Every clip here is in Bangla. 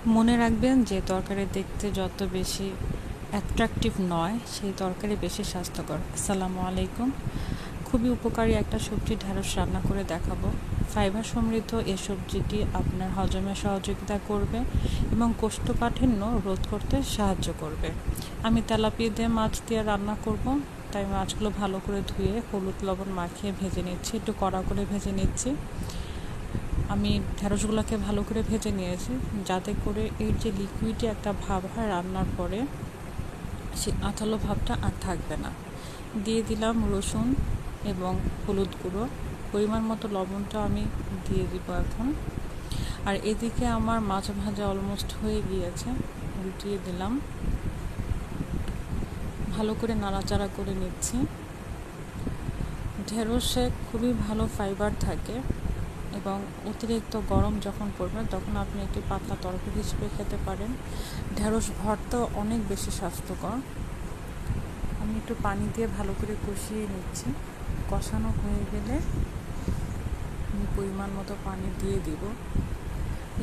মনে রাখবেন যে তরকারি দেখতে যত বেশি অ্যাট্রাকটিভ নয় সেই তরকারি বেশি স্বাস্থ্যকর। আসসালামু আলাইকুম। খুবই উপকারী একটা সবজি ঢেঁড়স রান্না করে দেখাবো। ফাইবার সমৃদ্ধ এই সবজিটি আপনার হজমে সহযোগিতা করবে এবং কোষ্ঠকাঠিন্য রোধ করতে সাহায্য করবে। আমি তেলাপিয়া দিয়ে মাছ দিয়ে রান্না করব, তাই মাছগুলো ভালো করে ধুয়ে হলুদ লবণ মাখিয়ে ভেজে নিচ্ছি, একটু কড়া করে ভেজে নিচ্ছি। আমি ঢেঁড়সগুলোকে ভালো করে ভেজে নিয়েছি, যাতে করে এর যে লিকুইডে একটা ভাব হয় রান্নার পরে, সেই আঠালো ভাবটা আর থাকবে না। দিয়ে দিলাম রসুন এবং হলুদ গুঁড়ো, পরিমাণ মতো লবণটা আমি দিয়ে দিব এখন। আর এদিকে আমার মাছ ভাজা অলমোস্ট হয়ে গিয়েছে, উল্টিয়ে দিলাম, ভালো করে নাড়াচাড়া করে নিচ্ছি। ঢেঁড়সে খুবই ভালো ফাইবার থাকে এবং অতিরিক্ত গরম যখন পড়বে তখন আপনি একটি পাতলা তরকারি হিসেবে খেতে পারেন। ঢেঁড়স ভর্তাও অনেক বেশি স্বাস্থ্যকর। আমি একটু পানি দিয়ে ভালো করে কষিয়ে নিচ্ছি। কষানো হয়ে গেলে আমি পরিমাণ মতো পানি দিয়ে দিব।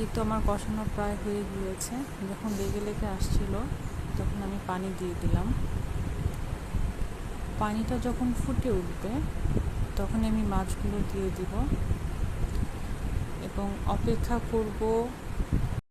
এই তো আমার কষানো প্রায় হয়ে গিয়েছে। যখন লেগে লেগে আসছিল তখন আমি পানি দিয়ে দিলাম। পানিটা যখন ফুটে উঠবে তখন আমি মাছগুলো দিয়ে দিব এবং অপেক্ষা করব